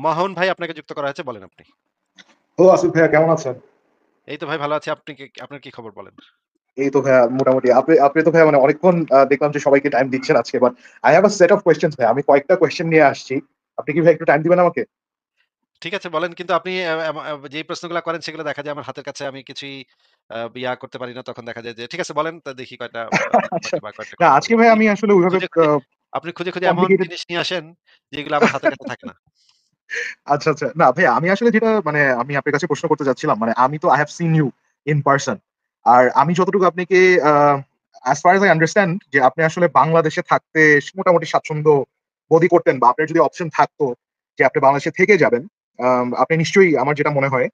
মাহন ভাই আপনাকে যুক্ত করা হয়েছে। বলেন আপনি। হ্যালো আসিফ ভাইয়া, কেমন আছেন? এই তো ভাই ভালো আছি। আপনার কি খবর বলেন? এই তো ভাইয়া মোটামুটি। আপনি তো ভাইয়া মানে অনেকক্ষণ দেখলাম যে সবাইকে টাইম দিচ্ছেন আজকে। But I have a set of questions ভাইয়া। আমি কয়েকটা কোয়েশ্চেন নিয়ে আসছি। আপনি কি ভাই একটু টাইম দিবেন আমাকে? ঠিক আছে বলেন কিন্তু আপনি যেই প্রশ্নগুলা করেন সেগুলো দেখা যায় আমার হাতের কাছে আমি কিছুই করতে পারি না। তখন দেখা যায় যে ঠিক আছে বলেন তো দেখি কয়টা দিতে আচ্ছা। পারি বা কয়েকটা না করতে পারি। আজকে ভাই আমি আসলে ওইভাবে খুঁজে এমন কমপ্লিকেটেড। জিনিস নিয়ে আসেন যেগুলো আমার হাতের কাছে থাকে না। আচ্ছা, আচ্ছা। না ভাইয়া, আমি আসলে যেটা মানে আমি আপনার কাছে প্রশ্ন করতে যাচ্ছিলাম, মানে আমি তো I have seen you in person. আর আমি যতটুকু আপনাকে as far as I understand যে আপনি আসলে বাংলাদেশে থাকতে মোটামুটি স্বাচ্ছন্দ্য বোধই করতেন, বা আপনার যদি অপশন থাকতো যে আপনি বাংলাদেশে থেকে যাবেন, আপনি নিশ্চয়ই আমার যেটা মনে হয়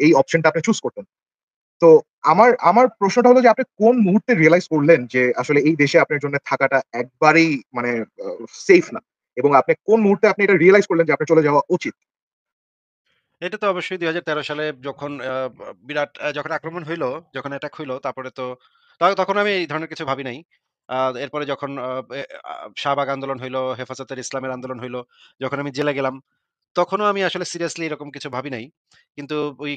এই অপশনটা আপনি চুজ করতেন। তো আমার আমার প্রশ্নটা হলো যে আপনি কোন মুহূর্তে রিয়ালাইজ করলেন যে আসলে এই দেশে আপনার জন্য থাকাটা একবারেই মানে সেফ না? এবং আপনি কোন মুহূর্তে আপনি এটা রিয়ালাইজ করলেন যে আপনার চলে যাওয়া উচিত? এটা তো অবশ্যই ২০১৩ সালে যখন বিরাট যখন আক্রমণ হইলো, যখন অ্যাটাক হইলো তারপরে তো তখন আমি এই ধরনের কিছু ভাবি নাই। আ এরপরে যখন এ আ শাহবাগ আন্দোলন হইলো, হেফাজতের ইসলামের আন্দোলন হইলো, যখন আমি জেলে গেলাম তখনও আমি আসলে সিরিয়াসলি এরকম কিছু ভাবি নাই। কিন্তু ওই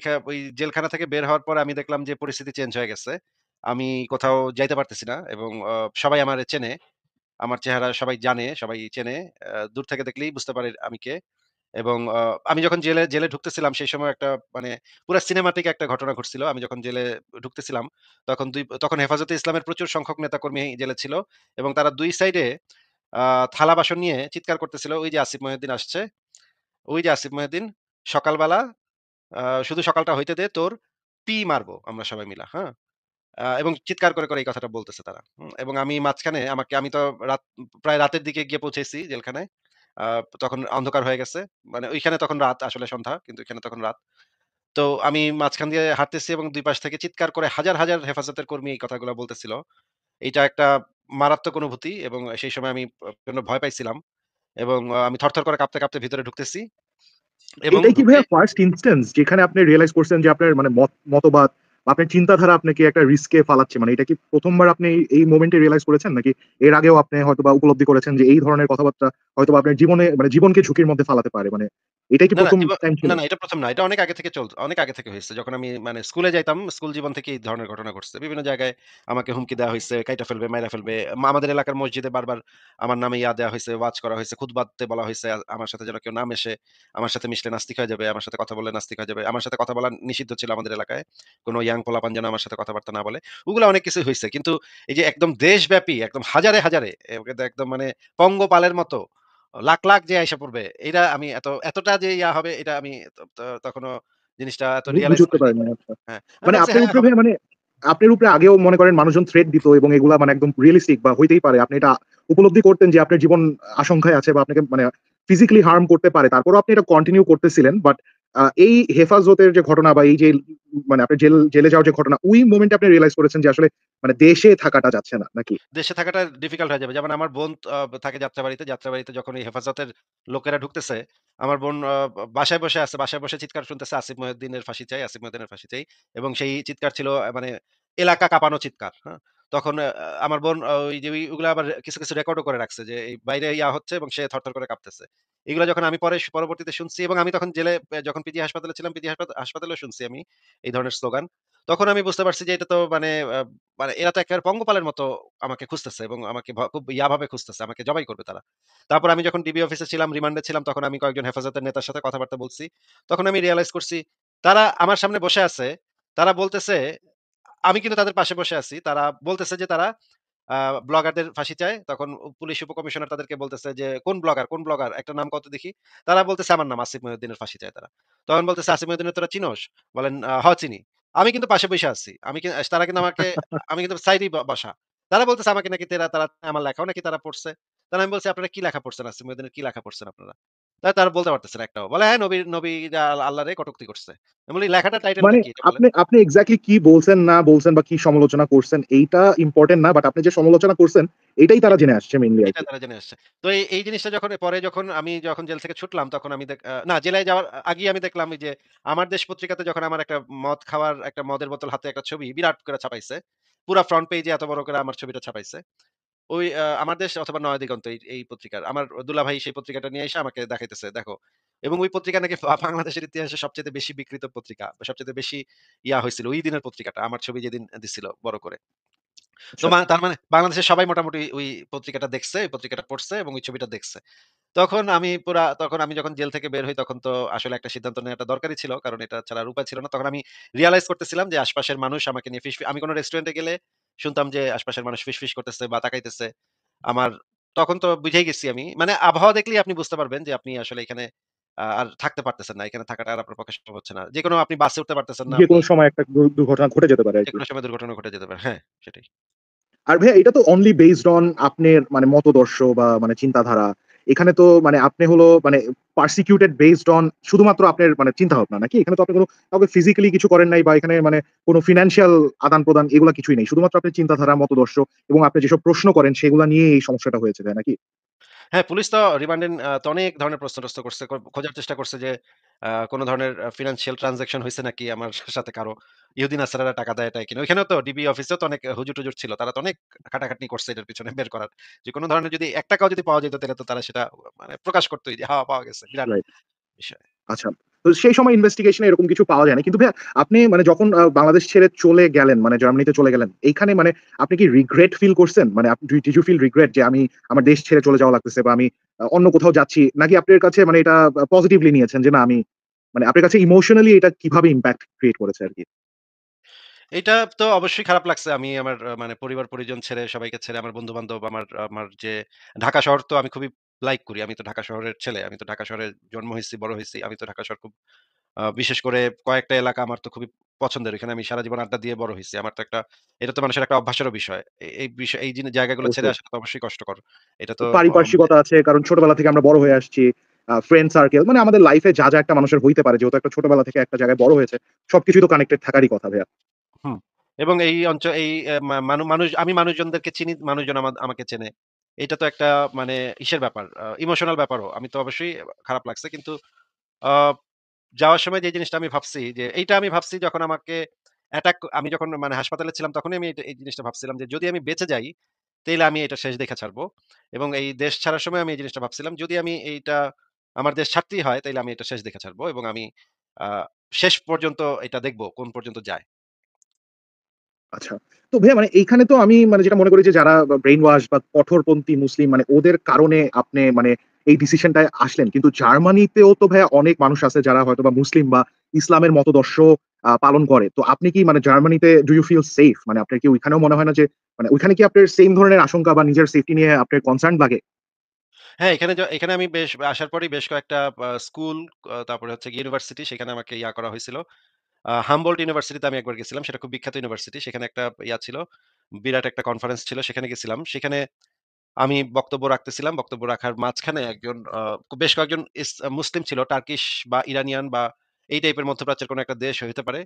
জেলখানা থেকে বের হওয়ার পর আমি দেখলাম যে পরিস্থিতি চেঞ্জ হয়ে গেছে। আমি কোথাও যাইতে পারতেছি না এবং সবাই আমারে চেনে। আমার চেহারা সবাই জানে, সবাই চেনে। দূর থেকে দেখলেই বুঝতে পারে আমি কে। এবং আমি যখন জেলে ঢুকতেছিলাম সেই সময় একটা মানে পুরা সিনেমাটিক একটা ঘটনা ঘটছিল। আমি যখন জেলে ঢুকতেছিলাম তখন হেফাজতে ইসলামের প্রচুর সংখ্যক নেতাকর্মী জেলে ছিল এবং তারা ২ সাইডে আ থালা-বাসন নিয়ে চিৎকার করতেছিল, "ওই যে আসিফ মহিউদ্দিন আসছে।" ওই যে আসিফ মহিউদ্দিন সকালবেলা আ শুধু সকালটা হইতে দে তোর মারবো আমরা সবাই মিলা, হ্যাঁ? এবং চিৎকার করে এই কথাটা বলতেছে তারা। এবং আমি মাঝখানে আমি তো রাত প্রায় রাতের দিকে গিয়ে পৌঁছেছি জেলখানায়। আ তখন অন্ধকার হয়ে গেছে। মানে ওইখানে তখন রাত আসলে সন্ধ্যা। কিন্তু এখানে তখন রাত। তো আমি মাঝখান দিয়ে হাঁটতেছি এবং ২ পাশ থেকে চিৎকার করে হাজার হেফাজতের কর্মী এই কথাগুলা বলতেছিল। এইটা একটা মারাত্মক অনুভূতি এবং সেই সময় আমি প্রচন্ড ভয় পাইছিলাম এবং আমি থরথর করে কাঁপতে ভিতরে ঢুকতেছি এবং এটাই কি ঢুকে ভাইয়া ফার্স্ট ইনস্ট্যান্স যেখানে আপনি রিয়ালাইজ করছেন যে আপনার মানে মতবাদ বা আপনার চিন্তাধারা আপনাকে একটা রিস্কে ফালাচ্ছে? মানে এটা কি ১ম বার আপনি এই মোমেন্টে রিয়ালাইজ করেছেন? নাকি এর আগেও আপনি হয়তোবা উপলব্ধি করেছেন যে এই ধরনের কথাবার্তা হয়তোবা আপনার জীবনে মানে জীবনকে ঝুঁকির মধ্যে ফালাতে পারে? মানে এটাই কি না, না, ১ম টাইম ছিল? এটা ১ম না। এটা অনেক আগে থেকে অনেক আগে থেকে হইছে। যখন আমি মানে স্কুলে যাইতাম, স্কুল জীবন থেকেই এই ধরনের ঘটনা ঘটছে। বিভিন্ন জায়গায় আমাকে হুমকি দেওয়া হইছে, কাইটা ফেলবে, মাইরা ফেলবে। আমাদের এলাকার মসজিদে বারবার আমার নামে দেওয়া হইছে, ওয়াজ করা হইছে, খুতবা দিতে বলা হইছে। আমার সাথে যেন কেউ না মেশে। আমার সাথে মিশলে নাস্তিক হয়ে যাবে। আমার সাথে কথা বললে নাস্তিক হয়ে যাবে। আমার সাথে কথা বলা নিষিদ্ধ ছিল আমাদের এলাকায়। কোন ইয়াং পোলাপান যেন আমার সাথে কথাবার্তা না বলে। ওগুলা অনেক কিছুই হইছে। কিন্তু এই যে একদম দেশব্যাপী, একদম হাজারে একদম মানে পঙ্গপালের মতো লাখ যে আইসা পড়বে, এইটা আমি এতটা যে হবে এটা আমি তখনো জিনিসটা এত রিয়ালাইজ বুঝে উঠতে করি নাই। পারেন না। আচ্ছা। হ্যাঁ, আমি মানে ভাবছি আপনার হ্যাঁ উপরে হবে। ভাইয়া মানে আপনার উপরে আগেও মনে করেন মানুষজন থ্রেট দিত এবং এগুলা মানে একদম রিয়ালিস্টিক বা হইতেই পারে। আপনি এটা উপলব্ধি করতেন যে আপনার জীবন আশঙ্কায় আছে বা আপনাকে মানে ফিজিক্যালি হার্ম করতে পারে। তারপরেও আপনি এটা কন্টিনিউ করতেছিলেন। বাট এই হেফাজতের যে ঘটনা বা এই যে মানে আপনার জেলে যাওয়ার যে ঘটনা, ওই মোমেন্টে আপনি রিয়ালাইজ করেছেন যে আসলে মানে দেশে থাকাটা যাচ্ছে না নাকি? দেশে থাকাটা ডিফিকাল্ট হয়ে যাবে। যেমন আমার বোন থাকে যাত্রাবাড়িতে। যাত্রাবাড়িতে যখন এই হেফাজতের লোকেরা ঢুকতেছে, আমার বোন বাসায় বসে আছে। বাসায় বসে চিৎকার শুনতেছে, "আসিফ মহিউদ্দিনের ফাঁসি চাই, আসিফ মহিউদ্দিনের ফাঁসি চাই।" এবং সেই চিৎকার ছিল মানে এলাকা কাঁপানো চিৎকার। হ্যাঁ? তখন আমার বোন ওই যে ওইগুলা আবার কিছু রেকর্ডও করে রাখছে যে এই বাইরে হচ্ছে এবং সে থরথর করে কাঁপতেছে। এগুলা যখন আমি পরবর্তীতে শুনছি এবং আমি তখন জেলে যখন পিজি হাসপাতালে ছিলাম, পিজি হাসপাতালেও শুনছি আমি এই ধরনের স্লোগান। তখন আমি বুঝতে পারছি যে এটা তো মানে এরা তো একেবারে পঙ্গপালের মতো আমাকে খুঁজতেছে এবং আমাকে খুব ভাবে খুঁজতেছে। আমাকে জবাই করবে তারা। তারপর আমি যখন ডিবি অফিসে ছিলাম, রিমান্ডে ছিলাম, তখন আমি কয়েকজন হেফাজতের নেতার সাথে কথাবার্তা বলছি। তখন আমি রিয়ালাইজ করছি, তারা আমার সামনে বসে আছে। তারা বলতেছে, আমি কিন্তু তাদের পাশে বসে আছি। তারা বলতেছে যে তারা আ ব্লগারদের ফাঁসি চায়। তখন পুলিশ উপকমিশনার তাদেরকে বলতেছে যে, কোন ব্লগার? একটা নাম কত দেখি?" তারা বলতেছে, "আমার নাম আসিফ মহিউদ্দিনের ফাঁসি চায় তারা।" তখন বলতেছে, "আসিফ মহিউদ্দিনের তোরা চিনোস?" বলেন, "হ চিনি।" আমি কিন্তু পাশে বইসা আছি। তারা কিন্তু আমি কিন্তু সাইডেই বসা। তারা বলতেছে আমাকে নাকি তারা আমার লেখাও নাকি তারা পড়ছে। তখন আমি বলছি, "আপনারা কি লেখা পড়ছেন? আসিফ মহিউদ্দিনের কি লেখা পড়ছেন আপনারা?" তারা বলতে পারতেছে না একটাও। বলে, "হ্যাঁ, নবীরা আল্লাহরে কটূক্তি করছে।" আমি বলি, "লেখাটার টাইটেলটা মানে কি এটা বলেন?" আপনি এক্সাক্টলি কি বলছেন না বলছেন বা কি সমালোচনা করছেন এইটা ইম্পোর্টেন্ট না। বাট আপনি যে সমালোচনা করছেন এটাই তারা জেনে আসছে মেইনলি এটা আরকি। তারা জেনে আসছে। তো এই জিনিসটা যখন আমি জেল থেকে ছুটলাম তখন আমি দেখ আ না জেলায় যাওয়ার আগেই আমি দেখলাম এই যে আমার দেশ পত্রিকাতে যখন আমার একটা একটা মদের বোতল হাতে একটা ছবি বিরাট করে ছাপাইছে। পুরা ফ্রন্ট পেজে এত বড় করে আমার ছবিটা ছাপাইছে। ওই আমার দেশ অথবা নয়াদিগন্ত এই পত্রিকার। আমার দুলাভাই সেই পত্রিকাটা নিয়ে এসে আমাকে দেখাইতেছে, "দেখো এবং ওই পত্রিকা নাকি বাংলাদেশের ইতিহাসে সবচাইতে বেশি বিক্রিত পত্রিকা। বা সবচাইতে বেশি ইয়া হইছিল ওই দিনের পত্রিকাটা। আমার ছবি যেদিন দিছিল বড় করে। তো আচ্ছা। তার মানে বাংলাদেশের সবাই মোটামুটি ওই পত্রিকাটা দেখছে, ওই পত্রিকাটা পড়ছে এবং ওই ছবিটা দেখছে। তখন আমি যখন জেল থেকে বের হই তখন তো আসলে একটা সিদ্ধান্ত নেওয়াটা দরকারই ছিল। কারণ এটা ছাড়া আর উপায় ছিল না। তখন আমি রিয়ালাইজ করতেছিলাম যে আশপাশের মানুষ আমাকে নিয়ে আমি কোন রেস্টুরেন্টে গেলে শুনতাম যে আশপাশের মানুষ ফিসফিস করতেছে বা তাকাইতেছে। আমার তখন তো বুঝেই গেছি আমি। মানে আবহাওয়া দেখলেই আপনি বুঝতে পারবেন যে আপনি আসলে এখানে আর থাকতে পারতেছেন না। এখানে থাকাটা আর আপনার পক্ষে সম্ভব হচ্ছে না। যেকোনো আপনি বাসে উঠতে পারতেছেন না। আপনি যেকোনো সময় একটা দুর্ঘটনা ঘটে যেতে পারে আরকি। যেকোনো সময় দুর্ঘটনা ঘটে যেতে পারে। হ্যাঁ, সেটাই। আর ভাইয়া এটা তো অনলি বেসড অন আপনার মানে মতদর্শ বা মানে চিন্তাধারা। এখানে তো মানে আপনি হলো মানে পারসিকিউটেড বেসড অন শুধুমাত্র আপনার মানে চিন্তাভাবনা নাকি? এখানে তো আপনি কোন কাউকে ফিজিক্যালি কিছু করেন নাই বা এখানে মানে কোন ফিন্যান্সিয়াল আদান-প্রদান এগুলা কিছুই নেই। শুধুমাত্র আপনার চিন্তাধারা, মতদর্শ এবং আপনি যেসব প্রশ্ন করেন সেগুলা নিয়ে এই সমস্যাটা হয়েছে, তাই নাকি? হ্যাঁ, পুলিশ তো রিমান্ডে তো অনেক ধরনের প্রশ্ন-টশ্ন করছে। খোঁজার চেষ্টা করছে যে কোন ধরনের ফিন্যান্সিয়াল ট্রান্সেকশন হইছে নাকি আমার সাথে কারো। ইহুদি নাসারারা টাকা দেয় কিনা। ওইখানেও তো ডিবি অফিসেও তো অনেক হুজুর-টুজুর ছিল। তারা তো অনেক খাটাখাটনি করছে এটার পিছনে বের করার। যে কোন ধরনের যদি ৳১ যদি পাওয়া যেত তাহলে তো তারা সেটা মানে প্রকাশ করতই যে পাওয়া গেছে। বিরাট রাইট। বিষয়। আচ্ছা। তো সেই সময় ইনভেস্টিগেশন এ এরকম কিছু পাওয়া যায় না। কিন্তু ভাইয়া আপনি মানে যখন বাংলাদেশ ছেড়ে চলে গেলেন, মানে জার্মানিতে চলে গেলেন। এইখানে মানে আপনি কি রিগ্রেট ফিল করছেন? মানে ডিড ইউ ফিল রিগ্রেট যে আমি আমার দেশ ছেড়ে চলে যাওয়া লাগতেছে বা আমি অন্য কোথাও যাচ্ছি? নাকি আপনার কাছে মানে এটা পজিটিভলি নিয়েছেন যে না আমি মানে আপনার কাছে ইমোশনালি এটা কিভাবে ইমপ্যাক্ট ক্রিয়েট করেছে আরকি? এইটা তো অবশ্যই খারাপ লাগছে। আমি আমার মানে পরিবার-পরিজন ছেড়ে, সবাইকে ছেড়ে আমার বন্ধু-বান্ধব, আমার আমার যে ঢাকা শহর তো আমি খুবই লাইক করি। আমি তো ঢাকা শহরের ছেলে। আমি তো ঢাকা শহরে জন্ম হইছি, বড় হইছি। আমি তো ঢাকা শহর খুব বিশেষ করে কয়েকটা এলাকা আমার তো খুবই পছন্দের। এখানে আমি সারা জীবন আড্ডা দিয়ে বড় হইছি। আমার তো একটা এটা তো মানুষের একটা অভ্যাসেরও বিষয়। এই বিষয় এই জায়গাগুলো ছেড়ে অবশ্যই। আসাটা তো অবশ্যই কষ্টকর। এটা তো মানে পারিপার্শ্বিকতা আছে কারণ ছোটবেলা থেকে আমরা বড় হয়ে আসছি। ফ্রেন্ড সার্কেল মানে আমাদের লাইফ এ যা একটা মানুষের হইতে পারে যেহেতু একটা ছোটবেলা থেকে একটা জায়গায় বড় হয়েছে, সবকিছুই তো কানেক্টেড থাকারই কথা ভাইয়া। হুম। এবং এই এই মানুষ আমি মানুষজনদেরকে চিনি, মানুষজন আমাকে চেনে। এটা তো একটা মানে ইসের ব্যাপার, ইমোশনাল ব্যাপারও। আমি তো অবশ্যই খারাপ লাগছে। কিন্তু আ যাওয়ার সময় যে জিনিসটা আমি ভাবছি যে এইটা আমি ভাবছি যখন আমাকে আমি যখন মানে হাসপাতালে ছিলাম তখনই আমি এই জিনিসটা ভাবছিলাম যে যদি আমি বেঁচে যাই, তাইলে আমি এটা শেষ দেখা ছাড়বো। এবং এই দেশ ছাড়ার সময় আমি এই জিনিসটা ভাবছিলাম যদি আমি আমার দেশ ছাড়তেই হয় তাইলে আমি এটা শেষ দেখে ছাড়বো এবং আমি আ শেষ পর্যন্ত এটা দেখব কোন পর্যন্ত যায়। আচ্ছা। তো ভাইয়া মানে এইখানে তো আমি মানে যেটা মনে করি যে যারা ব্রেইন ওয়াশ বা কঠোরপন্থী মুসলিম মানে ওদের কারণে আপনি মানে এই ডিসিশনটায় আসলেন। কিন্তু জার্মানিতেও তো ভাইয়া অনেক মানুষ আছে যারা হয়তোবা মুসলিম বা ইসলামের মতদর্শ পালন করে। তো আপনি কি মানে জার্মানিতে ডু ইউ ফিল সেফ? মানে আপনার কি ওইখানেও মনে হয় না যে মানে ওইখানে কি আপনার সেইম ধরনের আশঙ্কা বা নিজের সেফটি নিয়ে আপনার কনসার্ন লাগে? হ্যাঁ, এখানে আমি আসার পরেই বেশ কয়েকটা স্কুল, তারপরে হচ্ছে গিয়ে ইউনিভার্সিটি সেখানে আমাকে করা হয়েছিল। হামবোল্ট ইউনিভার্সিটিতে আমি একবার গেছিলাম। সেটা খুব বিখ্যাত ইউনিভার্সিটি। সেখানে একটা ছিল। বিরাট একটা কনফারেন্স ছিল। সেখানে গেছিলাম। সেখানে আমি বক্তব্য রাখতেছিলাম। বক্তব্য রাখার মাঝখানে একজন বেশ কয়েকজন মুসলিম ছিল। টার্কিশ বা ইরানিয়ান বা এই টাইপের মধ্যপ্রাচ্যের কোন একটা দেশ হইতে পারে।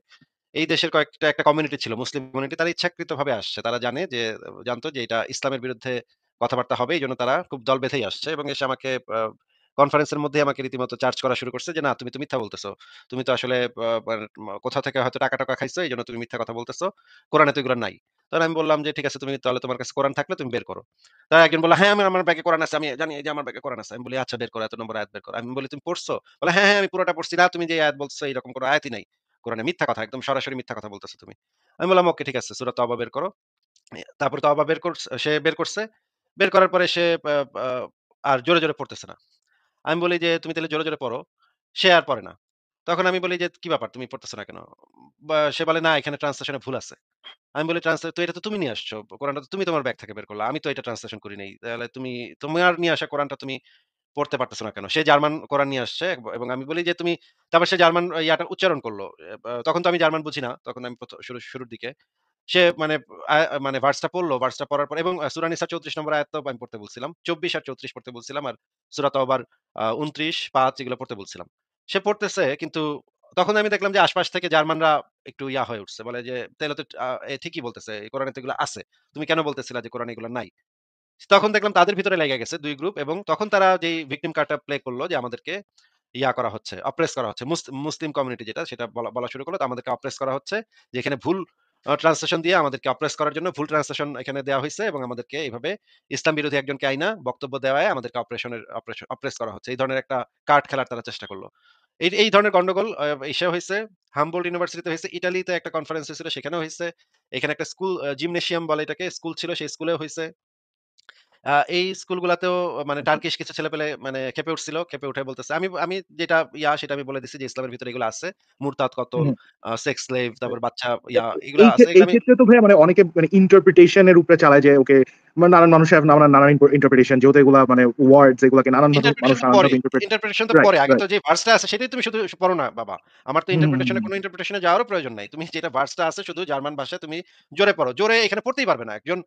এই দেশের একটা কমিউনিটি ছিল, মুসলিম কমিউনিটি। তারা ইচ্ছাকৃতভাবে আসছে। তারা জানতো যে এটা ইসলামের বিরুদ্ধে কথাবার্তা হবে। এজন্য তারা খুব দল বেঁধেই আসছে এবং এসে আমাকে কনফারেন্সের মধ্যেই আমাকে রীতিমতো চার্জ করা শুরু করছে যে, "না, তুমি তো মিথ্যা বলতেছো। তুমি তো আসলে মানে কোথাও থেকে হয়তো টাকা-টাকা খাইছো। এজন্য তুমি মিথ্যা কথা বলতেছো। কোরআনে তো এগুলো নাই।" তখন আমি বললাম যে, "ঠিক আছে, তুমি তাহলে তোমার কাছে কোরআন থাকলে তুমি বের করো।" তারা একজন বলল, "হ্যাঁ, আমার ব্যাগে কোরআন আছে। আমি জানি এই যে আমার ব্যাগে কোরআন আছে।" আমি বলি, "আচ্ছা বের করো। এত নম্বর আয়াত বের করো।" আমি বলি, "তুমি পড়ছো?" বলে, "হ্যাঁ, হ্যাঁ, আমি পুরোটা পড়ছি। না, তুমি যে আয়াত বলছো এরকম কোন আয়াতই নাই। কোরআনে মিথ্যা কথা। একদম সরাসরি মিথ্যা কথা বলতেছো তুমি।" আমি বললাম, "ওকে, ঠিক আছে। সূরা তওবা বের করো।" তারপরে তওবা সে বের করছে। বের করার পরে সে আ আ আর জোরে পড়তেছে না। আমি বলি যে, "তুমি তাহলে জোরে পড়ো।" সে আর পড়ে না। তখন আমি বলি যে, "কি ব্যাপার? তুমি পড়তেছো না কেন?" সে বলে, "না, এখানে ট্রান্সলেশন এ ভুল আছে।" আমি বলি, তো এটা তো তুমি নিয়ে আসছো। কোরআনটা তো তুমি তোমার ব্যাগ থেকে বের করলা। আমি তো এটা ট্রান্সলেশন করি নাই। তাহলে তোমার নিয়ে আসা কোরআনটা তুমি পড়তে পারতেছ না কেন?" সে জার্মান কোরআন নিয়ে আসছে এবং আমি বলি যে, তারপর সে জার্মান উচ্চারণ করল। তখন তো আমি জার্মান বুঝি না। তখন আমি শুরুর দিকে। সে মানে মানে ভার্সটা পড়ল। ভার্সটা পড়ার পর এবং সূরা নিসা 34 নম্বর আয়াতটাও আমি পড়তে বলছিলাম। 24 আর 34 পড়তে বলছিলাম। আর সূরা তওবার 29, 5 এগুলো পড়তে বলছিলাম। সে পড়তেছে কিন্তু তখন আমি দেখলাম যে আশপাশ থেকে জার্মানরা একটু হয়ে উঠছে। বলে যে, "তাইলে তো এ ঠিকই বলতেছে। এই কোরআনে তো এগুলো আছে। তুমি কেন বলতেছিলা যে কোরআনে এগুলো নাই?" তখন দেখলাম তাদের ভিতরে লেগে গেছে ২ গ্রুপ এবং তখন তারা যেই ভিকটিম কার্ডটা প্লে করল যে আমাদেরকে করা হচ্ছে, অপ্রেস করা হচ্ছে। মুসলিম কমিউনিটি যেটা সেটা বলা বলা শুরু করলো। তো আমাদেরকে অপ্রেস করা হচ্ছে। যে এখানে ভুল ট্রান্সলেশন দিয়ে আমাদেরকে অপ্রেস করার জন্য ভুল ট্রান্সলেশন এখানে দেওয়া হইছে এবং আমাদেরকে এইভাবে ইসলাম বিরোধী একজনকে আইনা বক্তব্য দেওয়ায় আমাদেরকে অপ্রেস করা হচ্ছে। এই ধরনের একটা কার্ড খেলার তারা চেষ্টা করল। এই ধরনের গন্ডগোল এশিয়াও হইছে, হামবোল্ড ইউনিভার্সিটিতে হইছে, ইটালিতে একটা কনফারেন্স হইছিল সেখানেও হইছে। এখানে একটা স্কুল জিমনেশিয়াম বলে এটাকে, স্কুল ছিল সেই স্কুলেও হইছে। এই স্কুলগুলাতেও মানে আচ্ছা। টার্কিশ কিছু ছেলেপেলে মানে ক্ষেপে উঠছিল। ক্ষেপে উঠে বলতেছে আমি আমি যেটা সেটা আমি বলে দিছি যে ইসলামের ভিতরে এগুলো আছে। মুরতাদ কতল, হুম। Sex slave, right. তারপর বাচ্চা তো এগুলা আছে। এই এগুলো আমি ক্ষেত্রে তো ভাইয়া মানে অনেকে মানে ইন্টারপ্রিটেশন এর উপরে চালায় যে ওকে মানে নানান মানুষের নানান ইন্টারপ্রিটেশন যেহেতু এগুলা মানে ওয়ার্ডস এগুলাকে নানান মানুষ ইন্টারপ্রিটেশন তো নানান পরে। ভাবে ইন্টারপ্রেট। ইন্টারপ্রিটেশন তো রাইট, পরে। আগে তো রাইট। যে ভার্সটা আছে সেটাই তুমি শুধু পড়ো না বাবা। আমার তো হুম, হুম, ইন্টারপ্রিটেশন এ হুম। কোন ইন্টারপ্রিটেশন এ যাওয়ারও প্রয়োজন নাই। তুমি যেটা ভার্সটা আছে শুধু জার্মান ভাষায় তুমি জোরে পড়ো। জোরে এখানে পড়তেই পারবে না। একজন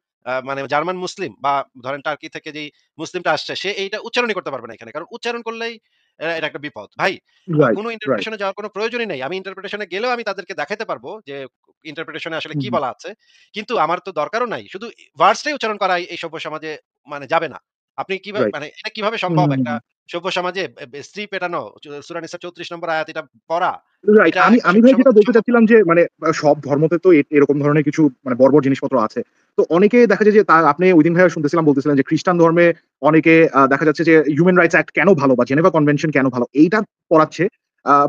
মানে জার্মান মুসলিম বা ধরেন টার্কি থেকে যেই মুসলিমটা আসছে সে এইটা উচ্চারণই করতে পারবে না এখানে। কারণ উচ্চারণ করলেই এটা একটা বিপদ। ভাই রাইট, কোন রাইট। ইন্টারপ্রিটেশন এ যাওয়ার কোন প্রয়োজনই নাই। আমি ইন্টারপ্রিটেশন এ গেলেও আমি তাদেরকে দেখাইতে পারবো যে ইন্টারপ্রিটেশন এ আসলে হুম, কি হুম। বলা আছে। কিন্তু আমার তো দরকারও নাই। শুধু ভার্সটাই উচ্চারণ করা এই সভ্য সমাজে মানে যাবে না। আপনি কিভাবে রাইট। মানে এটা কিভাবে হুম, সম্ভব? হুম, একটা হুম। সভ্য সমাজে স্ত্রী পেটানো সূরা নিসা ৩৪ নম্বর আয়াত এটা পড়া। রাইট। এটা আমি একটা আমি সভ্য ভাই যেটা সমাজে বলতে সম্ভব না। চাচ্ছিলাম যে মানে সব ধর্মতে তো এরকম ধরনের কিছু মানে বর্বর জিনিসপত্র আছে। তো অনেকে দেখা যায় যে আপনি ঐদিন ভাইয়া শুনতেছিলাম বলতেছিলেন যে খ্রিস্টান ধর্মে অনেকে দেখা যাচ্ছে যে হিউম্যান রাইটস অ্যাক্ট কেন ভালো বা জেনেভা কনভেনশন কেন ভালো এইটা পড়াচ্ছে।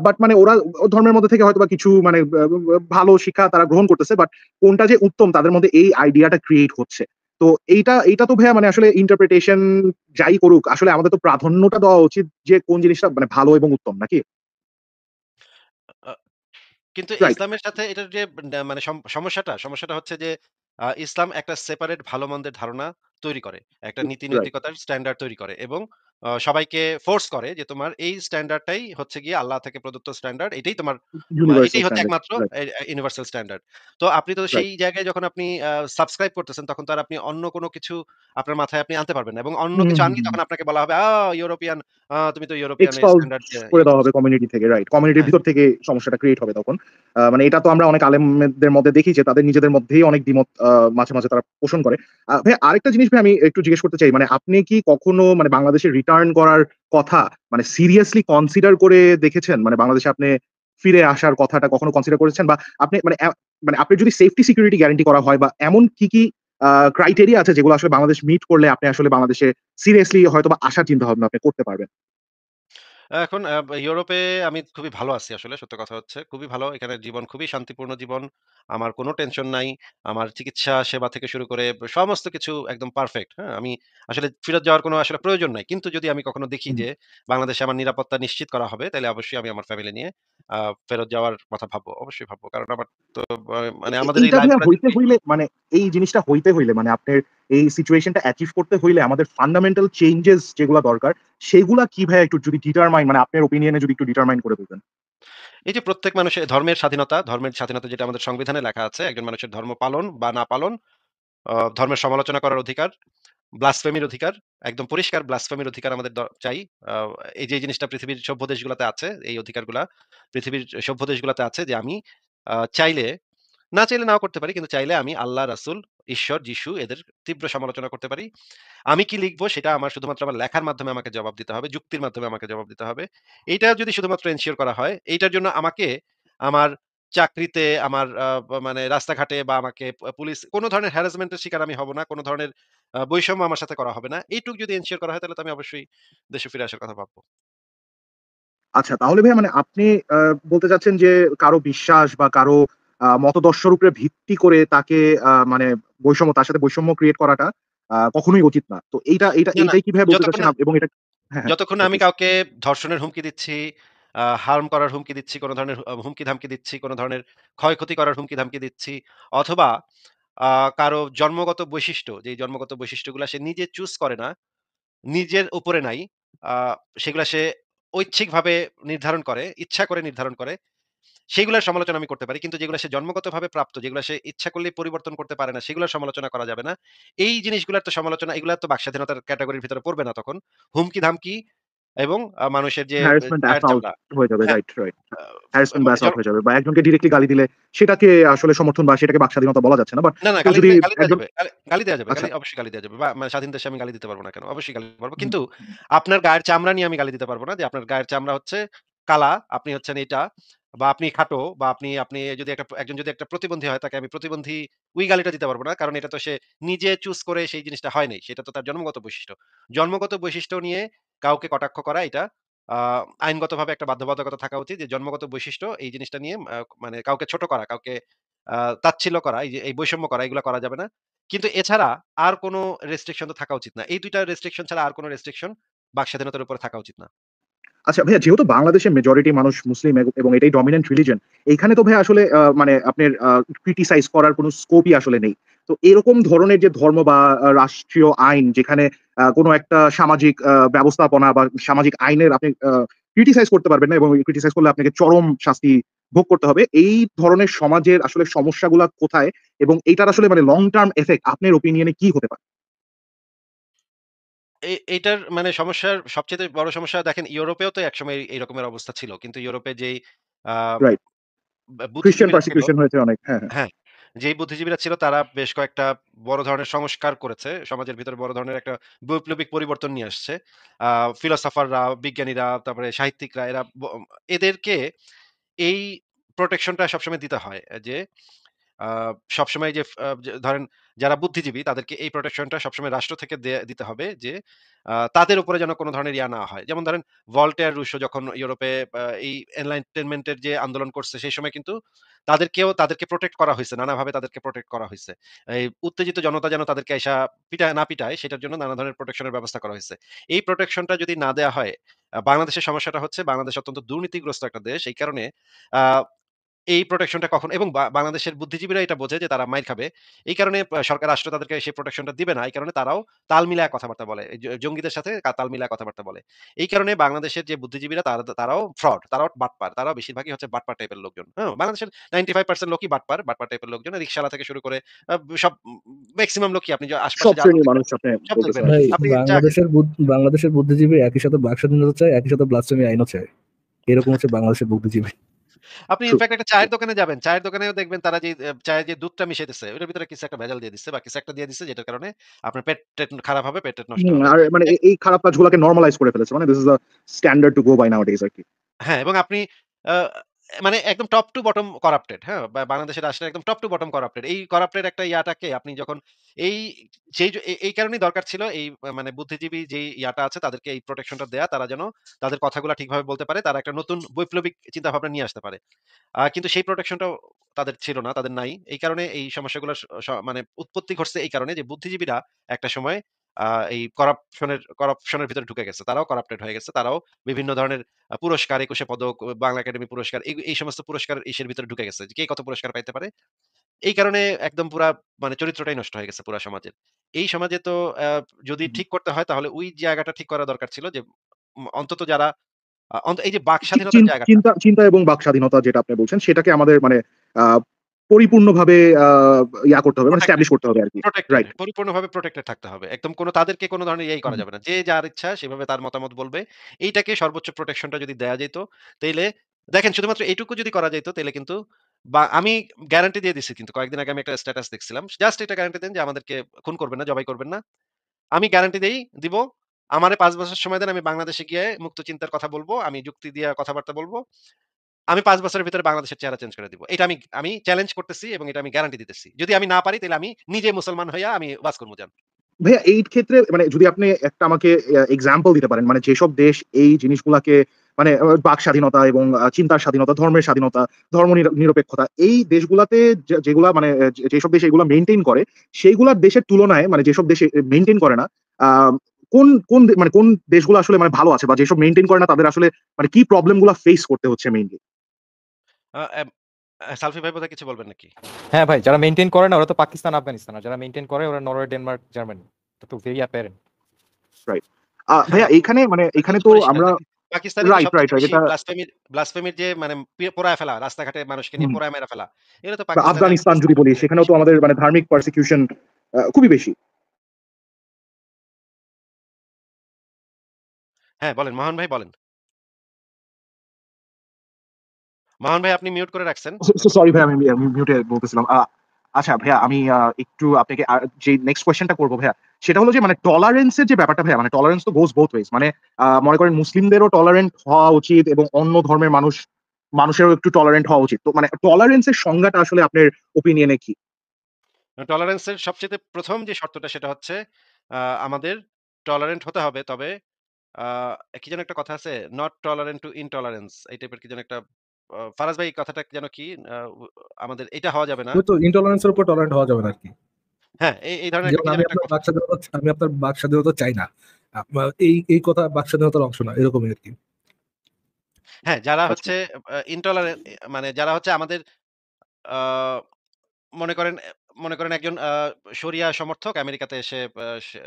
বাট মানে ওরা ধর্মের মধ্যে থেকে হয়তোবা কিছু মানে ভালো শিক্ষা তারা গ্রহণ করতেছে। বাট কোনটা যে উত্তম তাদের মধ্যে এই আইডিয়াটা ক্রিয়েট হচ্ছে। তো এইটা তো ভাইয়া মানে আসলে ইন্টারপ্রিটেশন যাই করুক আসলে আমাদের তো প্রাধান্যটা দেওয়া উচিত যে কোন জিনিসটা মানে ভালো এবং উত্তম নাকি? আ কিন্তু রাইট। ইসলামের সাথে এটার যে মানে সমস্যাটা হচ্ছে যে ইসলাম একটা সেপারেট ভালো-মন্দের ধারণা তৈরি করে। একটা রাইট। নীতি-নৈতিকতার স্ট্যান্ডার্ড তৈরি করে এবং সবাইকে ফোর্স করে যে তোমার এই স্ট্যান্ডার্ডটাই হচ্ছে গিয়ে আল্লাহ থেকে প্রদত্ত স্ট্যান্ডার্ড। এটাই তোমার ইউনিভার্সাল এটাই হচ্ছে স্ট্যান্ডার্ড। একমাত্র রাইট, ইউনিভার্সাল স্ট্যান্ডার্ড। তো আপনি তো রাইট। সেই জায়গায় যখন আপনি সাবস্ক্রাইব করতেছেন তখন তো আর আপনি অন্য কোন কিছু আপনার মাথায় আপনি আনতে পারবেন না। এবং অন্য হুম, হুম, কিছু হুম, আনলেই হুম। তখন আপনাকে বলা হবে, ইউরোপিয়ান তুমি তো ইউরোপিয়ানের এক্সপালস স্ট্যান্ডার্ড দিয়ে করে ইয়ে দেওয়া হবে করতেছো। কমিউনিটি থেকে। রাইট। কমিউনিটির হ্যাঁ। ভিতর থেকে সমস্যাটা ক্রিয়েট হবে তখন। মানে এটা তো আমরা অনেক আলেমদের মধ্যে দেখি যে তাদের নিজেদের মধ্যেই অনেক দ্বিমত মাঝে, মাঝে তারা পোষণ করে। ভাই আরেকটা জিনিস ভাই আমি একটু জিজ্ঞেস করতে চাই। মানে আপনি কি কখনো মানে বাংলাদেশে রিটার্ন করার কথা মানে সিরিয়াসলি কনসিডার করে দেখেছেন? মানে বাংলাদেশে আপনি ফিরে আসার কথাটা কখনো কনসিডার করেছেন? বা আপনি মানে মানে আপনার যদি সেফটি সিকিউরিটি গ্যারান্টি করা হয় বা এমন কি ক্রাইটেরিয়া আছে যেগুলো আসলে বাংলাদেশ মিট করলে আপনি আসলে বাংলাদেশে সিরিয়াসলি হয়তোবা আসার চিন্তাভাবনা আপনি করতে পারবেন? এখন ইউরোপে আমি খুবই ভালো আছি আসলে সত্য কথা হচ্ছে। খুবই ভালো। এখানে জীবন খুবই শান্তিপূর্ণ জীবন। আমার কোনো টেনশন নাই। আমার চিকিৎসা সেবা থেকে শুরু করে সমস্ত কিছু একদম পারফেক্ট। হ্যাঁ? আমি আসলে ফেরত যাওয়ার কোনো আসলে প্রয়োজন নাই। কিন্তু যদি আমি কখনো দেখি হুম। যে বাংলাদেশে আমার নিরাপত্তা নিশ্চিত করা হবে, তাইলে অবশ্যই আমি আমার ফ্যামিলি নিয়ে আ ফেরত যাওয়ার কথা ভাববো। অবশ্যই ভাববো। কারণ আমার তো মানে আমাদের এই এইটা ভাইয়া লাইফগুলা হইতে যদি হইলে মানে এই জিনিসটা হইতে হইলে মানে আপনার এই সিচুয়েশনটা অ্যাচিভ করতে হইলে আমাদের ফান্ডামেন্টাল চেঞ্জেস যেগুলা দরকার সেগুলা কি ভাইয়া একটু যদি ডিটারমাইন মানে আপনার ওপিনিয়ন এ যদি একটু ডিটারমাইন করে বলতেন? এই যে প্রত্যেক মানুষের ধর্মের স্বাধীনতা যেটা আমাদের সংবিধানে লেখা আছে, একজন মানুষের ধর্ম পালন বা না পালন, ধর্মের সমালোচনা করার অধিকার, ব্লাসফেমির অধিকার, একদম পরিষ্কার ব্লাসফেমির অধিকার আমাদের চাই। আ এই যে জিনিসটা পৃথিবীর সভ্য দেশগুলাতে আছে, এই অধিকারগুলা পৃথিবীর সভ্য দেশগুলাতে আছে যে আমি চাইলে, না চাইলে নাও করতে পারি। কিন্তু চাইলে আমি আল্লাহ, রাসূল, ঈশ্বর, যিশু এদের তীব্র সমালোচনা করতে পারি। আমি কি লিখবো সেটা আমার শুধুমাত্র আমার লেখার মাধ্যমে আমাকে জবাব দিতে হবে। যুক্তির মাধ্যমে আমাকে জবাব দিতে হবে। এইটা যদি শুধুমাত্র এনশিওর করা হয়, এইটার জন্য আমাকে আমার চাকরিতে, আমার মানে রাস্তাঘাটে বা আমাকে পুলিশ কোন ধরনের হ্যারাসমেন্ট এর শিকার আমি হব না। কোন ধরনের বৈষম্য আমার সাথে করা হবে না। এইটুক যদি এনশিওর করা হয় তাহলে তো আমি অবশ্যই দেশে ফিরে আসার কথা ভাববো। আচ্ছা তাহলে ভাইয়া মানে আপনি আ বলতে চাচ্ছেন যে কারো বিশ্বাস বা কারো মতদর্শের উপরে ভিত্তি করে তাকে মানে তার সাথে বৈষম্য ক্রিয়েট করাটা কখনোই উচিত না। তো না, না এইটাই কি ভাইয়া বলতে যতক্ষণ চাচ্ছেন না এবং এটা হ্যাঁ, হ্যাঁ। যতক্ষণ না আচ্ছা আমি প্লিজ। কাউকে ধর্ষণের হুমকি দিচ্ছি, হার্ম করার হুমকি দিচ্ছি, কোন ধরনের হুমকি-ধামকি দিচ্ছি, কোন ধরনের ক্ষয়ক্ষতি করার হুমকি-ধামকি দিচ্ছি, অথবা আ কারো জন্মগত বৈশিষ্ট্য, যেই জন্মগত বৈশিষ্ট্যগুলা সে নিজে চুজ করে না, নিজের উপরে নাই, আ সেগুলা সে ঐচ্ছিকভাবে নির্ধারণ করে, ইচ্ছা করে নির্ধারণ করে, সেগুলার সমালোচনা আমি করতে পারি। কিন্তু যেগুলা সে জন্মগতভাবে প্রাপ্ত, যেগুলা সে ইচ্ছা করলেই পরিবর্তন করতে পারে না, সেগুলার সমালোচনা করা যাবে না। এই জিনিসগুলার তো সমালোচনা, এগুলা তো বাকস্বাধীনতার ক্যাটেগরির ভিতরে পড়বে না তখন। হুমকি-ধামকি এবং মানুষের যে হ্যারাসমেন্ট, গায়ের অ্যাসল্ট চামড়া, হয়ে যাবে। হ্যাঁ, রাইট, রাইট। আ হ্যারাসমেন্ট বা মানে অ্যাসল্ট হয়ে যাবে। বা একজনকে ডিরেক্টলি গালি দিলে সেটাকে আসলে সমর্থন বা সেটাকে বাকস্বাধীনতা বলা যাচ্ছে না। বাট না, না কেউ যদি গালি দেয়া একজন যাবে। গালি দেয়া যাবে। আচ্ছা। অবশ্যই গালি দেয়া যাবে। বা মানে স্বাধীন দেশে আমি গালি দিতে পারব না কেন? অবশ্যই গালি দিতে পারব। হুম, কিন্তু হুম। আপনার গায়ের চামড়া নিয়ে আমি গালি দিতে পারব না যে আপনার গায়ের চামড়া হচ্ছে কালা, আপনি হচ্ছেন এইটা। বা আপনি খাটো বা আপনি আপনি যদি একজন যদি একটা প্রতিবন্ধী হয় তাকে আমি প্রতিবন্ধী ওই গালিটা দিতে পারব না। কারণ এটা তো সে নিজে চুজ করে সেই জিনিসটা হয় নাই। সেটা তো তার জন্মগত বৈশিষ্ট্য। জন্মগত বৈশিষ্ট্য নিয়ে কাউকে কটাক্ষ করা এটা আ আইনগতভাবে একটা বাধ্যবাধকতা থাকা উচিত যে জন্মগত বৈশিষ্ট্য এই জিনিসটা নিয়ে মানে কাউকে ছোট করা, কাউকে তাচ্ছিল্য করা, এই যে এই বৈষম্য করা এগুলা করা যাবে না। কিন্তু এছাড়া আর কোন রেস্ট্রিকশন তো থাকা উচিত না। এই ২ টা রেস্ট্রিকশন ছাড়া আর কোন রেস্ট্রিকশন বাক স্বাধীনতার উপরে থাকা উচিত না। আচ্ছা ভাইয়া, যেহেতু বাংলাদেশের মেজরিটি মানুষ মুসলিম এবং এটাই ডমিন্যান্ট রিলিজন, এইখানে তো ভাইয়া আসলে মানে আপনার ক্রিটিসাইজ করার কোনো স্কোপই আসলে নেই। তো এরকম ধরনের যে ধর্ম বা রাষ্ট্রীয় আইন যেখানে কোনো একটা সামাজিক ব্যবস্থাপনা বা সামাজিক আইনের আপনি ক্রিটিসাইজ করতে পারবেন না এবং ক্রিটিসাইজ করলে আপনাকে চরম শাস্তি ভোগ করতে হবে। এই ধরনের সমাজের আসলে সমস্যাগুলা কোথায়? এবং এইটার আসলে মানে লং টার্ম ইফেক্ট আপনার ওপিনিয়নে কি হতে পারে? এইটার মানে সমস্যার সবচাইতে বড় সমস্যা দেখেন ইউরোপেও তো একসময় এই রকমের অবস্থা ছিল। কিন্তু ইউরোপে যেই আ রাইট। ক্রিশ্চিয়ান বুদ্ধিজীবীরা ছিল, পারসিকিউশন হয়েছে অনেক। হ্যাঁ, হ্যাঁ। হ্যাঁ, যেই বুদ্ধিজীবীরা ছিল তারা বেশ কয়েকটা বড় ধরনের সংস্কার করেছে। সমাজের ভিতরে বড় ধরনের একটা বৈপ্লবিক পরিবর্তন নিয়ে আসছে। আ ফিলোসোফাররা, বিজ্ঞানীরা, তারপরে সাহিত্যিকরা এরা এদেরকে এই প্রোটেকশনটা সবসময় দিতে হয়। যে আ সবসময় যে যে ধরেন যারা বুদ্ধিজীবী তাদেরকে এই প্রোটেকশনটা সবসময় রাষ্ট্র থেকে দিতে হবে যে তাদের উপরে যেন কোন ধরনের না হয়। যেমন ধরেন ভল্টেয়ার, রুশো যখন ইউরোপে এই এনলাইটেনমেন্ট এর যে আন্দোলন করছে সেই সময় কিন্তু তাদেরকে প্রোটেক্ট করা হইছে। নানাভাবে তাদেরকে প্রোটেক্ট করা হইছে। এই উত্তেজিত জনতা যেন তাদেরকে আইসা না পিটায় সেটার জন্য নানা ধরনের প্রোটেকশন এর ব্যবস্থা করা হইছে। এই প্রোটেকশনটা যদি না দেয়া হয়, বাংলাদেশের সমস্যাটা হচ্ছে বাংলাদেশ অত্যন্ত দুর্নীতিগ্রস্ত একটা দেশ। এই কারণে আ এই প্রোটেকশনটা কখন এবং বাংলাদেশের বুদ্ধিজীবীরা এটা বোঝে যে তারা মাইর খাবে। এই কারণে সরকার রাষ্ট্র তাদেরকে সেই প্রোটেকশনটা দিবে না। এই কারণে তারাও তাল মিলায়া কথাবার্তা বলে। এই জঙ্গিদের সাথে তাল মিলায়া কথাবার্তা বলে। এই কারণে বাংলাদেশের যে বুদ্ধিজীবীরা তারাও ফ্রড, তারাও বাটপার। তারাও বেশিরভাগই হচ্ছে বাটপার টাইপের লোকজন। হ্যাঁ? বাংলাদেশের 95% লোকই বাটপার, বাটপার টাইপের লোকজন। রিকশাওয়ালা থেকে শুরু করে সব মেক্সিমাম লোকই আপনি আশপাশে সব যা শ্রেণীর দেখবেন মানুষ আপনি সব বলতেছেন দেখবেন। আরকি। ভাই, আপনি বাংলাদেশের বুদ্ধিজীবী একই সাথে বাক স্বাধীনতা চায়, একই সাথে ব্লাসফেমি আইনও চায়। এরকম হচ্ছে বাংলাদেশের বুদ্ধিজীবী। আপনি ট্রু। ইনফেক্ট একটা চায়ের দোকানে যাবেন। চায়ের দোকানেও দেখবেন তারা যে চায়ের যে দুধটা মিশাইতেছে, ওটার ভিতরে কিছু একটা ভেজাল দিয়ে দিচ্ছে বা কিছু একটা দিয়ে দিচ্ছে যেটার কারণে আপনার পেট-টেট খারাপ হবে, পেট-টেট নষ্ট হবে। আর মানে এই খারাপ কাজগুলাকে নরমালাইজ করে ফেলেছে। মানে this is a standard to go by nowadays আরকি। হ্যাঁ, এবং আপনি আ মানে একদম টপ টু বটম করাপ্টেড, হ্যাঁ? বাংলাদেশের রাষ্ট্রের একদম টপ টু বটম করাপ্টেড। এই করাপ্টেড একটা ইয়াটাকে আপনি যখন এই সেই এই কারণেই দরকার ছিল এই মানে বুদ্ধিজীবী যেই ইয়াটা আছে তাদেরকে এই প্রোটেকশনটা দেয়া। তারা যেন তাদের কথাগুলা ঠিকভাবে বলতে পারে। তারা একটা নতুন বৈপ্লবিক চিন্তাভাবনা নিয়ে আসতে পারে। কিন্তু সেই প্রোটেকশনটাও তাদের ছিল না, তাদের নাই। এই কারণে এই সমস্যাগুলোর মানে উৎপত্তি ঘটছে এই কারণে যে বুদ্ধিজীবীরা একটা সময় আ এই করাপশনের ভিতরে ঢুকে গেছে। তারাও করাপ্টেড হয়ে গেছে। তারাও বিভিন্ন ধরনের পুরস্কার, ২১শে পদক, বাংলা একাডেমি পুরস্কার এই সমস্ত পুরস্কার ইসের ভিতরে ঢুকে গেছে। যে কে কত পুরস্কার পাইতে পারে। এই কারণে একদম পুরা মানে চরিত্রটাই নষ্ট হয়ে গেছে পুরা সমাজের। এই সমাজে তো যদি ঠিক করতে হয় তাহলে ওই জায়গাটা ঠিক করা দরকার ছিল যে অন্তত যারা এই যে বাক স্বাধীনতার জায়গাটা চিন্তা এবং বাক স্বাধীনতা যেটা আপনি বলছেন সেটাকে আমাদের মানে আ পরিপূর্ণভাবে ইয়া করতে হবে, মানে প্রটেক্টেড, এস্টাবলিশ করতে হবে আরকি। Protected right. পরিপূর্ণভাবে প্রটেক্টেড থাকতে হবে। একদম তাদেরকে কোন ধরনের করা যাবে না। যে যার ইচ্ছা সেভাবে তার মতামত বলবে। এইটাকে সর্বোচ্চ প্রটেকশনটা যদি দেয়া যাইত, তাইলে দেখেন শুধুমাত্র এইটুকু যদি করা যাইত তাইলে কিন্তু বা আমি গ্যারান্টি দিয়ে দিছি কিন্তু কয়েকদিন আগে আমি একটা স্ট্যাটাস দেখছিলাম। জাস্ট এটা গ্যারান্টি দেন যে আমাদেরকে খুন করবেন না, জবাই করবেন না। আমি গ্যারান্টি দিব। আমারে ৫ বছর সময় দেন আমি বাংলাদেশে গিয়ে মুক্ত চিন্তার কথা বলব। আমি যুক্তি দিয়ে কথাবার্তা বলব। আমি ৫ বছরের ভিতরে বাংলাদেশের চেহারা চেঞ্জ করে দিব। এটা আমি চ্যালেঞ্জ করতেছি এবং এটা আমি গ্যারান্টি দিতেছি। যদি আমি না পারি তাইলে আমি নিজে মুসলমান হইয়া আমি ওয়াজ করমু যান। ভাইয়া এই ক্ষেত্রে মানে যদি আপনি একটা আমাকে এক্সাম্পল দিতে পারেন, মানে যেসব দেশ এই জিনিসগুলাকে মানে বাক স্বাধীনতা এবং চিন্তার স্বাধীনতা, ধর্মের স্বাধীনতা, ধর্ম নিরপেক্ষতা এই দেশগুলাতে যেগুলা মানে যেসব দেশ এগুলা মেইনটেইন করে, সেইগুলার দেশের তুলনায় মানে যেসব দেশ মেইনটেইন করে না, আ মানে কোন দেশগুলো আসলে মানে ভালো আছে বা যেসব মেইনটেইন করে না তাদের আসলে মানে কি প্রবলেম গুলা ফেস করতে হচ্ছে মেইনলি? আ এম সালফি ভাই বোধহয় কিছু বলবেন নাকি? হ্যাঁ ভাই, যারা মেইনটেইন করে না ওরা তো পাকিস্তান, আফগানিস্তান। আর যারা মেইনটেইন করে ওরা নরওয়ে, ডেনমার্ক, জার্মানি। এটা তো ভেরি অ্যাপারেন্ট। রাইট। হ্যাঁ, ভাইয়া এইখানে মানে এখানে কিন্তু তো পরিষ্কার আমরা দেখেন পাকিস্তানে তো রাইট, সবচাইতে বেশি এটা ব্লাসফেমির যে মানে পোড়ায় ফেলা, রাস্তাঘাটে মানুষকে নিয়ে হুম। পোড়ায় মেরে ফেলা। এটা তো বা পাকিস্তানে আফগানিস্তান যদি বলি সেখানেও বেশি। তো আমাদের মানে ধার্মিক পারসিকিউশন খুবই বেশি। হ্যাঁ, বলেন মাহান ভাই বলেন। মাহান ভাই আপনি মিউট করে রাখছেন। আপনার কথা সরি ভাই, বলতে আমি মিউটে বলতেছিলাম। আচ্ছা ভাইয়া, আমি একটু আপনাকে যে নেক্সট কোয়েশ্চেনটা করব ভাইয়া, সেটা হলো যে মানে টলারেন্স এর যে ব্যাপারটা ভাইয়া, মানে টলারেন্স তো গোস বোথ ওয়েজ। মানে মনে করেন মুসলিমদেরও টলারেন্ট হওয়া উচিত এবং অন্য ধর্মের মানুষ মানুষেরও একটু টলারেন্ট হওয়া উচিত। তো মানে টলারেন্সের সংজ্ঞাটা আসলে আপনার ওপিনিয়নে কি? টলারেন্সের সবচাইতে ১ম যে শর্তটা সেটা হচ্ছে আমাদের টলারেন্ট হতে হবে। তবে আ কি যেন একটা কথা আছে? নট টলারেন্ট টু ইনটলারেন্স এই টাইপের কি যেন একটা ফারাজ ভাই কথাটা যেন কি? আ উ আমাদের এটা হওয়া যাবে না। ওই তো ইনটলারেন্স এর উপর টলারেন্ট হওয়া যাবে না আরকি। হ্যাঁ, এই ধরনের একটা যেমন কি যেন একটা কথা। আমি আপনার বাক স্বাধীনতা চাই না। এই কথা বাক স্বাধীনতার অংশ না। এরকমই আরকি। হ্যাঁ, যারা আচ্ছা। হচ্ছে ইনটলারেন্ট মানে যারা হচ্ছে আমাদের আ মনে করেন মনে করেন একজন শরিয়া সমর্থক আমেরিকাতে এসে আ সে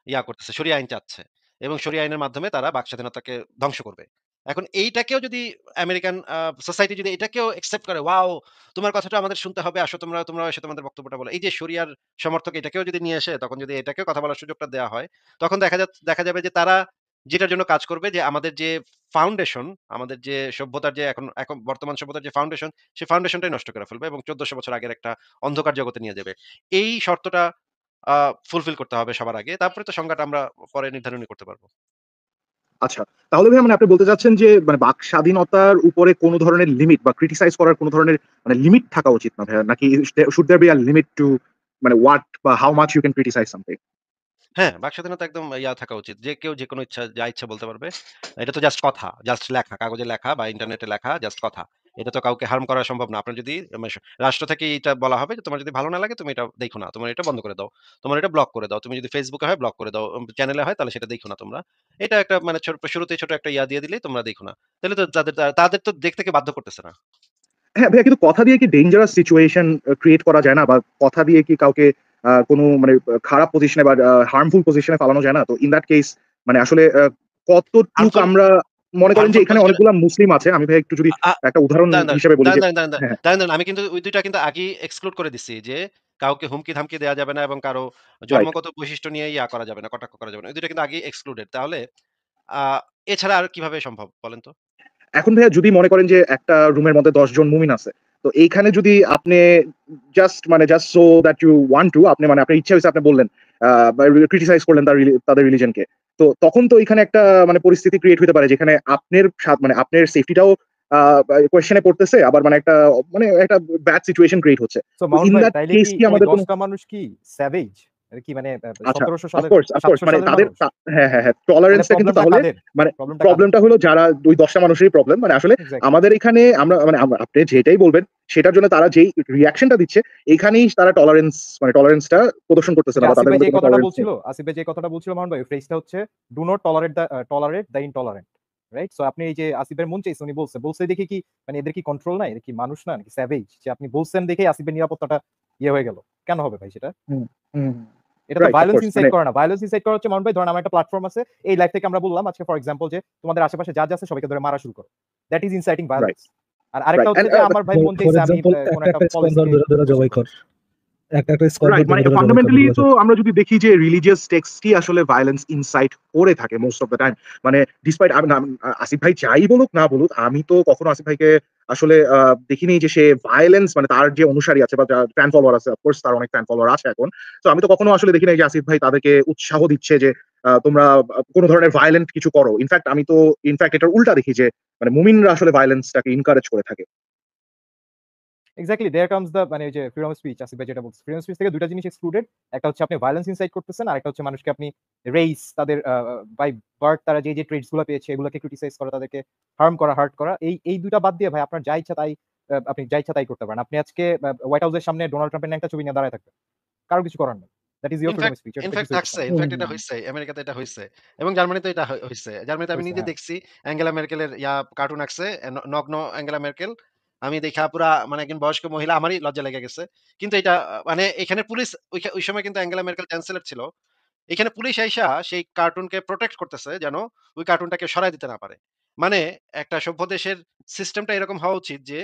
ইয়া করতেছে, শরিয়া আইন চাচ্ছে। এবং শরিয়া আইনের মাধ্যমে তারা বাকস্বাধীনতাকে ধ্বংস করবে। এখন এইটাকেও যদি আমেরিকান সোসাইটি যদি এটাকেও অ্যাকসেপ্ট করে, "ওয়াও! তোমার কথাটা আমাদের শুনতে হবে। আসো তোমরাও এসে তোমাদের বক্তব্যটা বলো।" এই যে শরিয়ার সমর্থক এটাকেও যদি নিয়ে আসে, তখন যদি এটাকেও কথা বলার সুযোগটা দেওয়া হয়, তখন দেখা যাবে যে তারা যেটার জন্য কাজ করবে যে আমাদের যে ফাউন্ডেশন, আমাদের যে সভ্যতার যে এখন বর্তমান সভ্যতার যে ফাউন্ডেশন, সেই ফাউন্ডেশনটাই নষ্ট করে ফেলবে এবং ১৪০০ বছর আগের একটা অন্ধকার জগতে নিয়ে যাবে। এই শর্তটা আ ফুলফিল করতে হবে সবার আগে। তারপরে তো সংজ্ঞাটা আমরা পরে নির্ধারণই করতে পারব। আচ্ছা। তাহলে ভাইয়া মানে আপনি বলতে চাচ্ছেন যে মানে বাক স্বাধীনতার উপরে কোন ধরনের লিমিট বা ক্রিটিসাইজ করার কোন ধরনের মানে লিমিট থাকা উচিত না ভাইয়া? নাকি should there be a limit to মানে হোয়াট বা how much you can criticise something? হ্যাঁ, বাকস্বাধীনতা একদম থাকা উচিত। যে কেউ যেকোনো যা ইচ্ছা বলতে পারবে। এটা তো জাস্ট কথা, জাস্ট লেখা, কাগজে লেখা বা ইন্টারনেটে লেখা জাস্ট কথা। এটা তো কাউকে হার্ম করা সম্ভব না। আপনার যদি রাষ্ট্র থেকে এটা বলা হবে যে তোমার যদি ভালো না লাগে তুমি এটা দেখো না। তোমার এটা বন্ধ করে দাও। তোমার এটা ব্লক করে দাও। তুমি যদি Facebook এ হয় ব্লক করে দাও। চ্যানেলে হয় তাহলে সেটা দেখো না তোমরা। এটা একটা মানে শুরুতেই ছোট একটা দিয়ে দিলেই তোমরা দেখো না। তাহলে তো তাদের তো দেখতে বাধ্য করতেছে না। হ্যাঁ, ভাইয়া কিন্তু কথা দিয়ে কি ডেঞ্জারাস সিচুয়েশন ক্রিয়েট করা যায় না? বা কথা দিয়ে কি কাউকে কোনো মানে খারাপ পজিশনে বা হার্মফুল পজিশনে ফালানো যায় না? তো ইন দ্যাট কেস মানে আসলে কতটুক হার্মফুল আমরা মনে করেন যে হার্মফুল এখানে পজিশন অনেকগুলা মুসলিম আছে। আমি ভাইয়া একটু যদি আ একটা উদাহরণ দাঁড়ান, হিসেবে বলি যে হ্যাঁ, হ্যাঁ, দাঁড়ান। আমি কিন্তু ওই ২ টা কিন্তু আগেই এক্সক্লুড করে দিচ্ছি যে, কাউকে হুমকি-ধামকি দেয়া যাবে না এবং কারো রাইট। জন্মগত বৈশিষ্ট্য নিয়ে করা যাবে না, কটাক্ষ করা যাবে না। ওই ২ টা কিন্তু আগেই এক্সক্লুডেড। তাহলে আ এছাড়া আর কিভাবে সম্ভব বলেন তো? এখন ভাইয়া যদি মনে করেন যে একটা রুমের মধ্যে ১০ জন মুমিন আছে। তো এইখানে যদি আপনি just so that you want to আপনি মানে আপনার ইচ্ছা হইছে আপনি বললেন বা ক্রিটিসাইজ করলেন তাদের রিলিজিয়নকে। তো তখন তো এখানে একটা মানে পরিস্থিতি ক্রিয়েট হইতে পারে যেখানে আপনার মানে আপনার সেফটিটাও আ কোয়েশ্চেন এ পড়তেছে আবার মানে একটা ব্যাড সিচুয়েশন ক্রিয়েট হচ্ছে। সো তো মামুন ইন ভাই দ্যাট তাইলে কেস কি কি ওই আমাদের ১০ কোন টা মানুষ কি স্যাভেজ? এটা কি মানে আচ্ছা, ১৭০০ অফ সালের কোর্স, অফ কোর্স ৭০০ মানে সালের তাদের মানুষ? হ্যাঁ, হ্যাঁ, হ্যাঁ। তাহলে টলারেন্স টা কিন্তু প্রবলেমটা তাহলে কাদের? মানে প্রবলেমটা কাদের? প্রবলেমটা হলো যারা ওই ১০ টা মানুষেরই প্রবলেম। মানে আসলে এক্সাক্টলি। আমাদের এখানে আমরা মানে আপনি যেটাই বলবেন সেটার জন্য তারা যেই রিঅ্যাকশন টা দিচ্ছে এখানেই তারা টলারেন্স টা প্রদর্শন করতেছে ওই না যে বা আসিফ তাদের ভাই যে মধ্যে কোনো কথাটা টলারেন্স নেই। বলছিল, আসিফ ভাই যে কথাটা বলছিল মামুন ভাই, ওই ফ্রেজটা হচ্ছে do not tolerate the intolerant. Right? So আপনি এই যে আসিফ ভাইয়ের মন চাইছে উনি বলছে দেখে কি মানে এদের কি কন্ট্রোল নাই? এরা কি মানুষ না নাকি স্যাভেজ? যে আপনি বলছেন দেখেই আসিফ ভাইয়ের নিরাপত্তাটা হয়ে গেল। কেন হবে ভাই সেটা? হুম, হুম। এটা তো right, of violence course insight মানে করে না। ভায়োলেন্স ইনসাইট করা হচ্ছে মামুন ভাই ধরেন আমার একটা প্ল্যাটফর্ম আছে। এই লাইভ থেকে আমরা বললাম আজকে ফর এক্সাম্পল যে তোমাদের আশেপাশে যা আছে সবাইকে ধরে মারা শুরু করো। That is inciting right, violence. আর আরেকটা রাইট। হচ্ছে যে আমার ভাই মন ফর চাইছে আমি এক্সাম্পল কোন একটা একটা একটা স্কন্ডার পলিসিকে ধরে কোয়েশ্চেন জবাই করি। কর। একটা স্কন্ডার রাইট মানে ধরে জবাই কর ফান্ডামেন্টালি তো নির্বাচন। আমরা যদি দেখি যে রিলিজিয়াস টেক্সটই আসলে ভায়োলেন্স ইনসাইট করে থাকে মোস্ট অফ দ্য টাইম। মানে ডিসপাইট আসিফ ভাই যাই বলুক না বলুক, আমি তো কখনো আসিফ ভাইকে আসলে দেখিনি যে সে ভায়োলেন্স মানে তার যে অনুসারী আছে বা ফ্যান ফলোয়ার আছে, অফ কোর্স তার অনেক ফ্যান ফলোয়ার আছে এখন। তো আমি তো কখনো আসলে দেখি নাই যে আসিফ ভাই তাদেরকে উৎসাহ দিচ্ছে যে তোমরা কোন ধরনের ভায়োলেন্ট কিছু করো। ইনফ্যাক্ট এটার উল্টা দেখি যে মানে মুমিনরা আসলে ভায়োলেন্সটাকে এনকারেজ করে থাকে। এক্সাক্টলি দেয়ার কামস দ্য মানে ওই যে ফ্রিডম অফ স্পিচ আসিফ ভাই যেটা বলছে। ফ্রিডম অফ স্পিচ থেকে ২ টা জিনিস এক্সক্লুডেড। একটা হচ্ছে আপনি ভায়োলেন্স ইনসাইট করতেছেন, আরেকটা হচ্ছে মানুষকে আপনি রেইস তাদের বাই বার্থ তারা যে ট্রেটস গুলা পেয়েছে এগুলাকে ক্রিটিসাইজ করা, তাদেরকে হার্ম করা, হার্ট করা। এই ২ টা বাদ দিয়ে ভাই আপনার যা ইচ্ছা তাই আপনি যা ইচ্ছা তাই করতে পারেন। আপনি আজকে হোয়াইট হাউসের সামনে ডোনাল্ড ট্রাম্পের ন্যাংটা ছবি নিয়ে দাঁড়ায় থাকবেন। কারো কিছু করার নাই। That is your freedom of in fact speech. এটাতে ইনফেক্ট কিছুই করতে থাকছে। পারবেন না। ইনফেক্ট হুম, এটা হইছে। আমেরিকাতে এটা হইছে। এবং জার্মানিতে এটা হইছে। জার্মানিতে আমি হইছে নিজে হ্যাঁ। দেখছি অ্যাঙ্গেলা মেরকেলের কার্টুন আঁকছে। নগ্ন অ্যাঙ্গেলা মেরকেল। আমি দেইখা পুরা মানে একজন বয়স্ক মহিলা আমারই লজ্জা লেগে গেছে। কিন্তু এটা মানে এখানে পুলিশ ওই সময় কিন্তু অ্যাঙ্গেলা মেরকেল চ্যান্সেলর ছিল। এখানে পুলিশ আইসা সেই কার্টুনকে প্রোটেক্ট করতেছে যেন ওই কার্টুনটাকে সরায় দিতে না পারে। মানে একটা সভ্য দেশের সিস্টেমটা এরকম হওয়া উচিত যে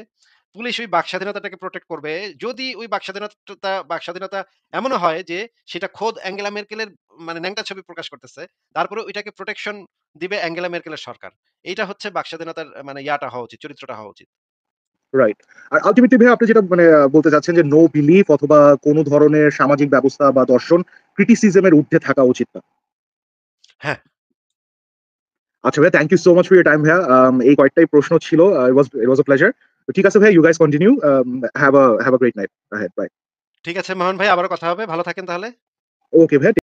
পুলিশ ওই বাকস্বাধীনতাটাকে প্রোটেক্ট করবে। যদি ওই বাকস্বাধীনতা এমনও হয় যে সেটা খোদ অ্যাঙ্গেলা মেরকেলের মানে ন্যাংটা ছবি প্রকাশ করতেছে। তারপরেও ওইটাকে প্রোটেকশন দিবে অ্যাঙ্গেলা মেরকেলের সরকার। এইটা হচ্ছে বাকস্বাধীনতার মানে হওয়া উচিত, চরিত্রটা হওয়া উচিত। রাইট। আর আল্টিমেটলি ভাইয়া আপনি যেটা মানে বলতে চাচ্ছেন যে নো বিলিফ অথবা কোন ধরনের সামাজিক ব্যবস্থা বা দর্শন ক্রিটিসিজম এর ঊর্ধ্বে থাকা উচিত না। হ্যাঁ, আচ্ছা ভাইয়া, thank you so much for your time ভাইয়া। এই কয়েকটাই প্রশ্ন ছিল। It was a pleasure. তো ঠিক আছে ভাইয়া, you guys continue. Have a great night. Bye. ঠিক আছে মোহন ভাই, আবারও কথা হবে। ভালো থাকেন তাহলে। ওকে ভাইয়া।